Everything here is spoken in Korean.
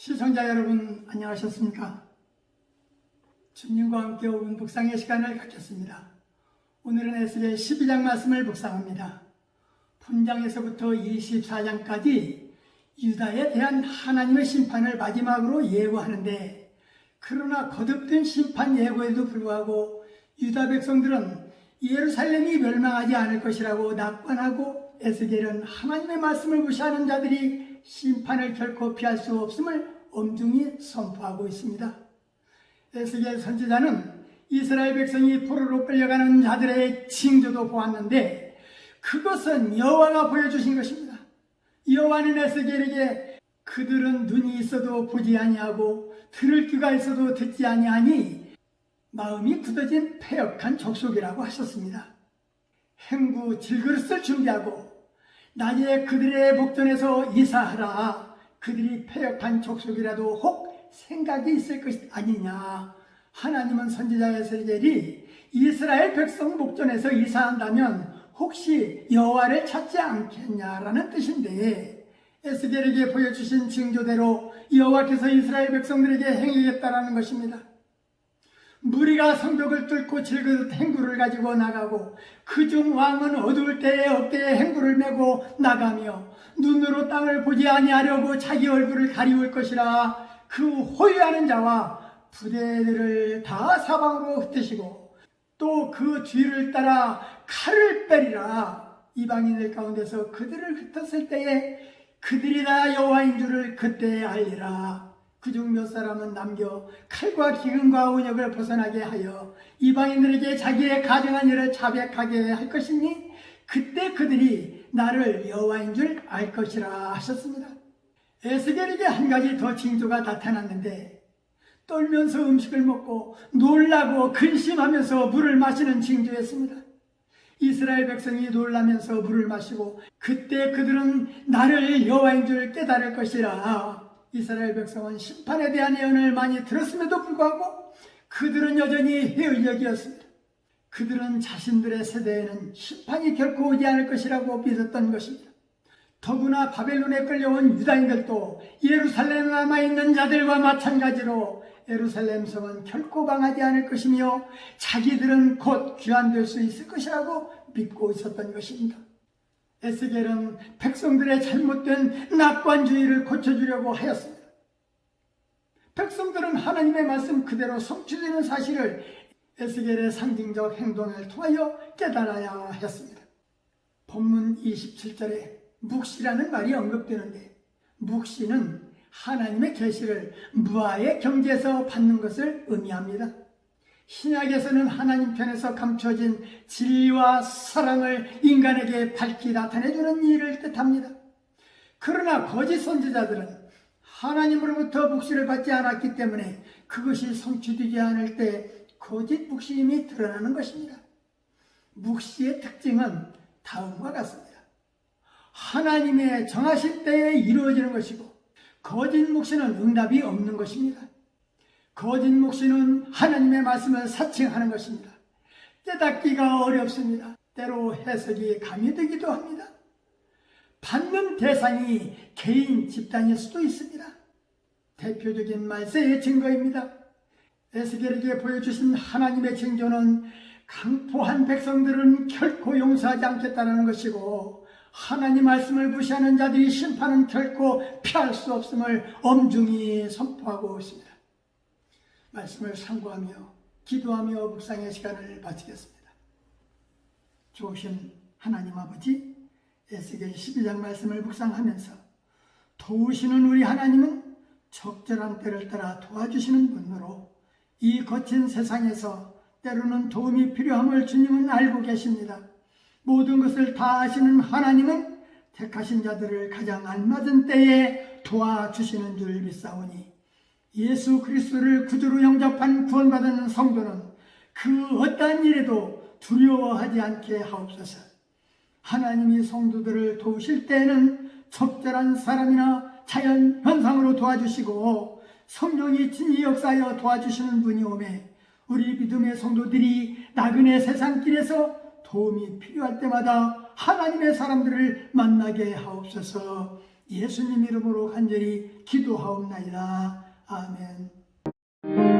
시청자 여러분 안녕하셨습니까? 주님과 함께 5분 묵상의 시간을 갖겠습니다. 오늘은 에스겔 12장 말씀을 묵상합니다. 본장에서부터 24장까지 유다에 대한 하나님의 심판을 마지막으로 예고하는데, 그러나 거듭된 심판 예고에도 불구하고 유다 백성들은 예루살렘이 멸망하지 않을 것이라고 낙관하고, 에스겔은 하나님의 말씀을 무시하는 자들이 심판을 결코 피할 수 없음을 엄중히 선포하고 있습니다. 에스겔 선지자는 이스라엘 백성이 포로로 끌려가는 자들의 징조도 보았는데, 그것은 여호와가 보여주신 것입니다. 여호와는 에스겔에게 그들은 눈이 있어도 보지 아니하고 들을 귀가 있어도 듣지 아니하니 마음이 굳어진 패역한 족속이라고 하셨습니다. 행구 질그릇을 준비하고 낮에 그들의 목전에서 이사하라. 그들이 패역한 족속이라도 혹 생각이 있을 것이 아니냐. 하나님은 선지자 에스겔이 이스라엘 백성 목전에서 이사한다면 혹시 여호와를 찾지 않겠냐라는 뜻인데, 에스겔에게 보여주신 징조대로 여호와께서 이스라엘 백성들에게 행하겠다라는 것입니다. 무리가 성벽을 뚫고 질그릇 행구를 가지고 나가고, 그중 왕은 어두울 때에 어깨에 행구를 메고 나가며 눈으로 땅을 보지 아니하려고 자기 얼굴을 가리울 것이라. 그 호위하는 자와 부대들을 다 사방으로 흩으시고 또 그 뒤를 따라 칼을 빼리라. 이방인들 가운데서 그들을 흩었을 때에 그들이 다 여호와인 줄을 그때 알리라. 그중 몇 사람은 남겨 칼과 기근과 운역을 벗어나게 하여 이방인들에게 자기의 가정한 일을 자백하게 할 것이니 그때 그들이 나를 여호와인 줄 알 것이라 하셨습니다. 에스겔에게 한 가지 더 징조가 나타났는데, 떨면서 음식을 먹고 놀라고 근심하면서 물을 마시는 징조였습니다. 이스라엘 백성이 놀라면서 물을 마시고 그때 그들은 나를 여호와인 줄 깨달을 것이라. 이스라엘 백성은 심판에 대한 예언을 많이 들었음에도 불구하고 그들은 여전히 회의적이었습니다. 그들은 자신들의 세대에는 심판이 결코 오지 않을 것이라고 믿었던 것입니다. 더구나 바벨론에 끌려온 유다인들도 예루살렘에 남아있는 자들과 마찬가지로 예루살렘 성은 결코 망하지 않을 것이며 자기들은 곧 귀환될 수 있을 것이라고 믿고 있었던 것입니다. 에스겔은 백성들의 잘못된 낙관주의를 고쳐주려고 하였습니다. 백성들은 하나님의 말씀 그대로 성취되는 사실을 에스겔의 상징적 행동을 통하여 깨달아야 했습니다. 본문 27절에 묵시라는 말이 언급되는데, 묵시는 하나님의 계시를 무아의 경지에서 받는 것을 의미합니다. 신약에서는 하나님 편에서 감춰진 진리와 사랑을 인간에게 밝히 나타내주는 일을 뜻합니다. 그러나 거짓 선지자들은 하나님으로부터 묵시를 받지 않았기 때문에 그것이 성취되지 않을 때 거짓 묵시임이 드러나는 것입니다. 묵시의 특징은 다음과 같습니다. 하나님의 정하실 때에 이루어지는 것이고, 거짓 묵시는 응답이 없는 것입니다. 거짓 묵시는 하나님의 말씀을 사칭하는 것입니다. 깨닫기가 어렵습니다. 때로 해석이 가미되기도 합니다. 받는 대상이 개인, 집단일 수도 있습니다. 대표적인 말세의 증거입니다. 에스겔에게 보여주신 하나님의 징조는 강포한 백성들은 결코 용서하지 않겠다는 것이고, 하나님 말씀을 무시하는 자들이 심판은 결코 피할 수 없음을 엄중히 선포하고 있습니다. 말씀을 상고하며 기도하며 묵상의 시간을 마치겠습니다. 좋으신 하나님 아버지, 에스겔 12장 말씀을 묵상하면서 도우시는 우리 하나님은 적절한 때를 따라 도와주시는 분으로 이 거친 세상에서 때로는 도움이 필요함을 주님은 알고 계십니다. 모든 것을 다 아시는 하나님은 택하신 자들을 가장 알맞은 때에 도와주시는 줄 믿사오니, 예수 그리스도를 구주로 영접한 구원받은 성도는 그 어떠한 일에도 두려워하지 않게 하옵소서. 하나님이 성도들을 도우실 때에는 적절한 사람이나 자연 현상으로 도와주시고 성령이 친히 역사하여 도와주시는 분이 오매, 우리 믿음의 성도들이 나그네 세상길에서 도움이 필요할 때마다 하나님의 사람들을 만나게 하옵소서. 예수님 이름으로 간절히 기도하옵나이다. 아멘.